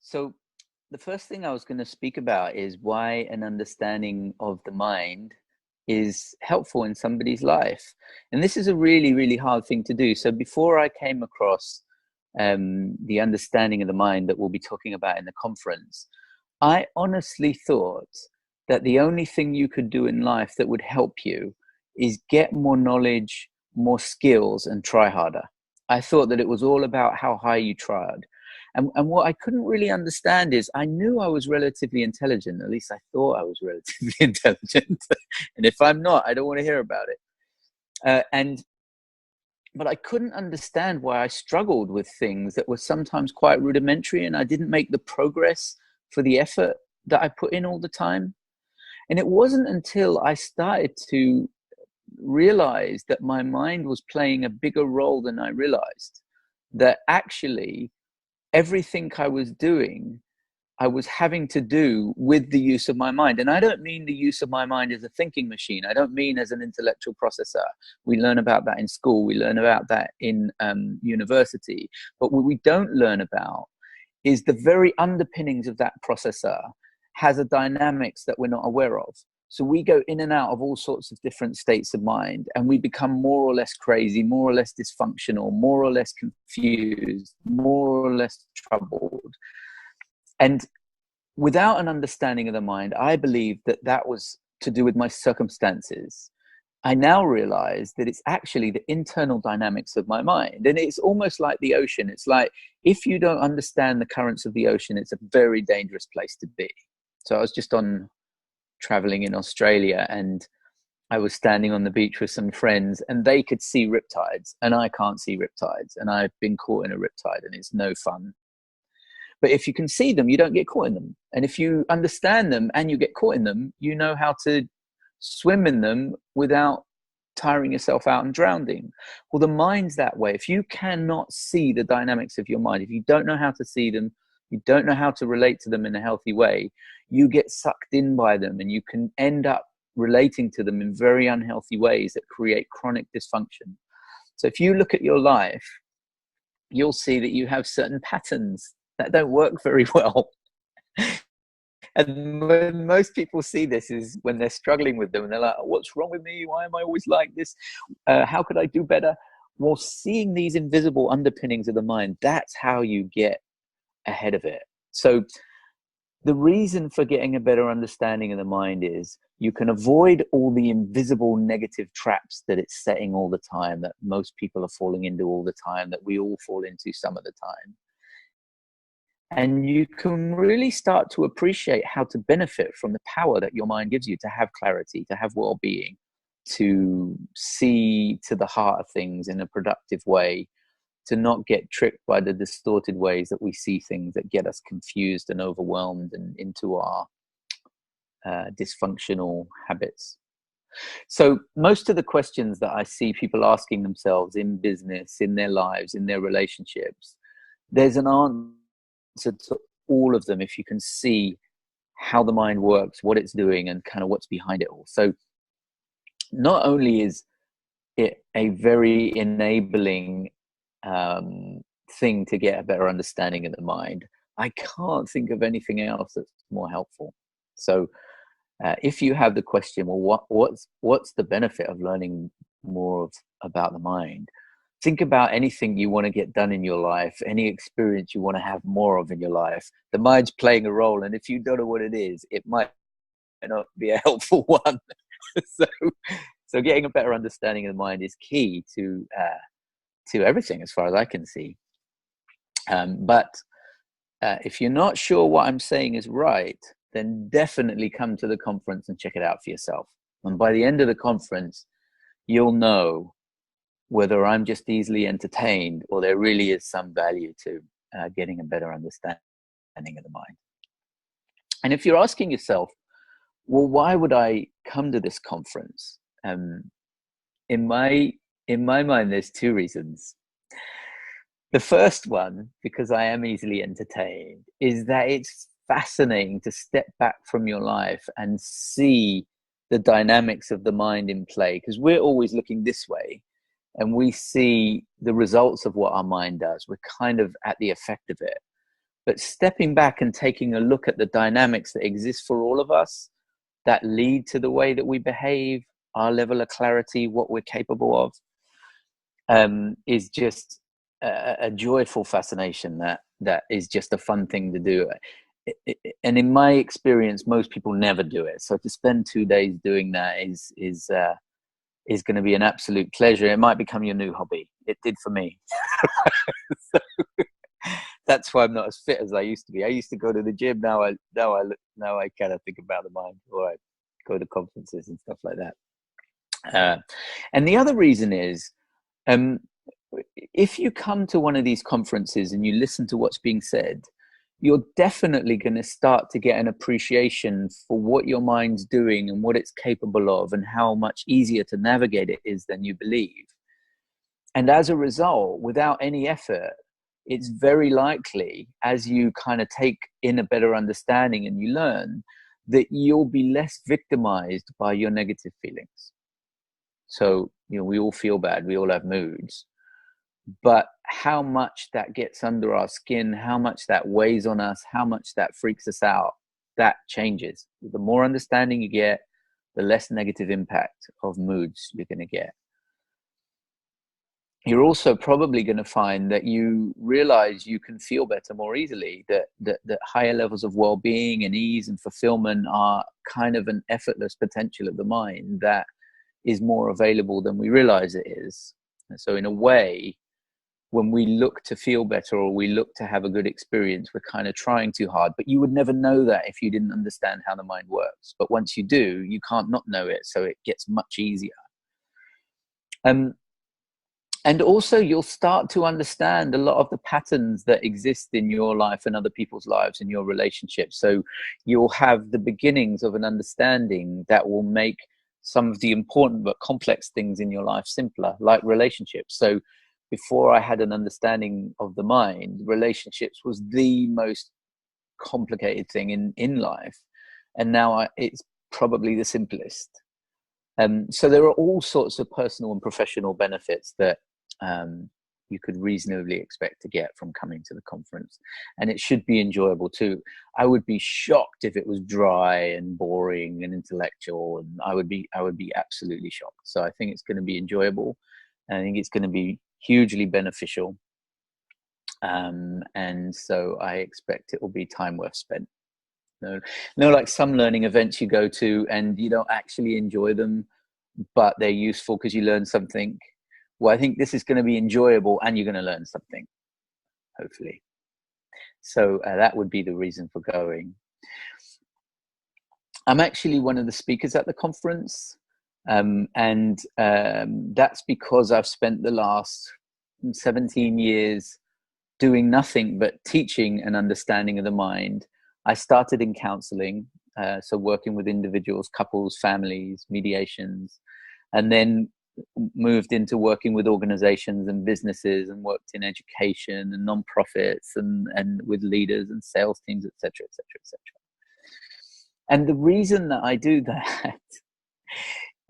So the first thing I was going to speak about is why an understanding of the mind is helpful in somebody's life. And this is a really, really hard thing to do. So before I came across the understanding of the mind that we'll be talking about in the conference, I honestly thought that the only thing you could do in life that would help you is get more knowledge, more skills, and try harder. I thought that it was all about how high you tried. And what I couldn't really understand is I knew I was relatively intelligent. At least I thought I was relatively intelligent. And if I'm not, I don't want to hear about it. But I couldn't understand why I struggled with things that were sometimes quite rudimentary, and I didn't make the progress for the effort that I put in all the time. And it wasn't until I started to realize that my mind was playing a bigger role than I realized, that actually everything I was doing, I was having to do with the use of my mind. And I don't mean the use of my mind as a thinking machine. I don't mean as an intellectual processor. We learn about that in school. We learn about that in university. But what we don't learn about is the very underpinnings of that processor has a dynamics that we're not aware of. So we go in and out of all sorts of different states of mind, and we become more or less crazy, more or less dysfunctional, more or less confused, more or less troubled. And without an understanding of the mind, I believe that that was to do with my circumstances. I now realize that it's actually the internal dynamics of my mind. And it's almost like the ocean. It's like, if you don't understand the currents of the ocean, it's a very dangerous place to be. So I was just traveling in Australia, and I was standing on the beach with some friends, and they could see riptides and I can't see riptides, and I've been caught in a riptide, and it's no fun. But if you can see them, you don't get caught in them. And if you understand them and you get caught in them, you know how to swim in them without tiring yourself out and drowning. Well, the mind's that way. If you cannot see the dynamics of your mind, if you don't know how to see them, you don't know how to relate to them in a healthy way, you get sucked in by them, and you can end up relating to them in very unhealthy ways that create chronic dysfunction. So if you look at your life, you'll see that you have certain patterns that don't work very well. And when most people see this is when they're struggling with them, and they're like, what's wrong with me? Why am I always like this? How could I do better? Well, seeing these invisible underpinnings of the mind, that's how you get ahead of it. So the reason for getting a better understanding of the mind is you can avoid all the invisible negative traps that it's setting all the time, that most people are falling into all the time, that we all fall into some of the time. And you can really start to appreciate how to benefit from the power that your mind gives you to have clarity, to have well-being, to see to the heart of things in a productive way, to not get tricked by the distorted ways that we see things that get us confused and overwhelmed and into our dysfunctional habits. So most of the questions that I see people asking themselves in business, in their lives, in their relationships, there's an answer to all of them if you can see how the mind works, what it's doing, and kind of what's behind it all. So not only is it a very enabling thing to get a better understanding of the mind, I can't think of anything else that's more helpful. So if you have the question, well, what's the benefit of learning more about the mind? Think about anything you want to get done in your life, any experience you want to have more of in your life. The mind's playing a role, and if you don't know what it is, it might not be a helpful one. So getting a better understanding of the mind is key to everything, as far as I can see. But if you're not sure what I'm saying is right, then definitely come to the conference and check it out for yourself. And by the end of the conference, you'll know whether I'm just easily entertained or there really is some value to getting a better understanding of the mind. And if you're asking yourself, well, why would I come to this conference? In my mind, there's two reasons. The first one, because I am easily entertained, is that it's fascinating to step back from your life and see the dynamics of the mind in play, because we're always looking this way and we see the results of what our mind does. We're kind of at the effect of it. But stepping back and taking a look at the dynamics that exist for all of us that lead to the way that we behave, our level of clarity, what we're capable of, is just a joyful fascination that is just a fun thing to do. And in my experience, most people never do it. So to spend 2 days doing that is going to be an absolute pleasure. It might become your new hobby. It did for me. So that's why I'm not as fit as I used to be. I used to go to the gym. Now I kind of think about the mind, or I go to conferences and stuff like that. And the other reason is, if you come to one of these conferences and you listen to what's being said, you're definitely going to start to get an appreciation for what your mind's doing and what it's capable of, and how much easier to navigate it is than you believe. And as a result, without any effort, it's very likely, as you kind of take in a better understanding and you learn, that you'll be less victimized by your negative feelings. So, we all feel bad, we all have moods, but how much that gets under our skin, how much that weighs on us, how much that freaks us out, that changes. The more understanding you get, the less negative impact of moods you're going to get. You're also probably going to find that you realize you can feel better more easily, that higher levels of well-being and ease and fulfillment are kind of an effortless potential of the mind that is more available than we realize it is. And so in a way, when we look to feel better or we look to have a good experience, we're kind of trying too hard. But you would never know that if you didn't understand how the mind works. But once you do, you can't not know it, so it gets much easier. And also, you'll start to understand a lot of the patterns that exist in your life and other people's lives and your relationships. So you'll have the beginnings of an understanding that will make some of the important but complex things in your life simpler, like relationships. So before I had an understanding of the mind, relationships was the most complicated thing in life. And now it's probably the simplest. So there are all sorts of personal and professional benefits that you could reasonably expect to get from coming to the conference, and it should be enjoyable too. I would be shocked if it was dry and boring and intellectual, and I would be absolutely shocked. So I think it's going to be enjoyable. I think it's going to be hugely beneficial, and so I expect it will be time worth spent. No, like some learning events you go to and you don't actually enjoy them, but they're useful because you learn something. Well, I think this is going to be enjoyable and you're going to learn something, hopefully. So that would be the reason for going. I'm actually one of the speakers at the conference, and that's because I've spent the last 17 years doing nothing but teaching an understanding of the mind. I started in counseling, so working with individuals, couples, families, mediations, and then moved into working with organizations and businesses, and worked in education and non-profits and with leaders and sales teams, etc., etc., etc. And the reason that I do that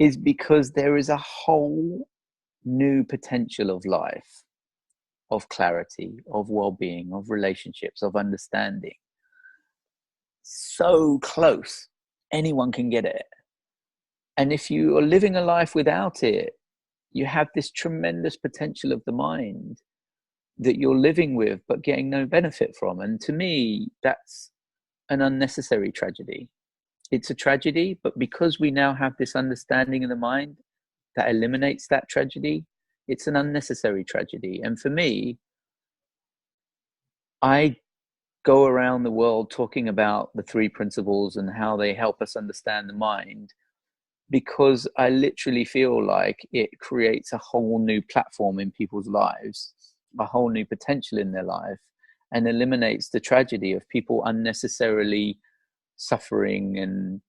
is because there is a whole new potential of life, of clarity, of well-being, of relationships, of understanding. So close, anyone can get it. And if you are living a life without it, you have this tremendous potential of the mind that you're living with but getting no benefit from. And to me, that's an unnecessary tragedy. It's a tragedy, but because we now have this understanding of the mind that eliminates that tragedy, it's an unnecessary tragedy. And for me, I go around the world talking about the 3 principles and how they help us understand the mind, because I literally feel like it creates a whole new platform in people's lives, a whole new potential in their life, and eliminates the tragedy of people unnecessarily suffering and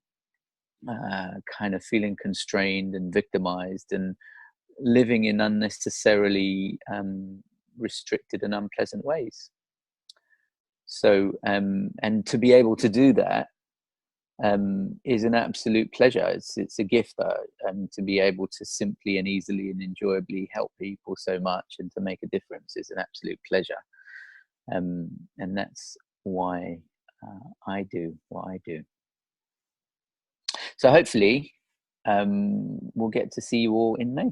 kind of feeling constrained and victimized and living in unnecessarily restricted and unpleasant ways. So, and to be able to do that is an absolute pleasure. It's a gift, and to be able to simply and easily and enjoyably help people so much and to make a difference is an absolute pleasure. And that's why I do what I do. So hopefully we'll get to see you all in May.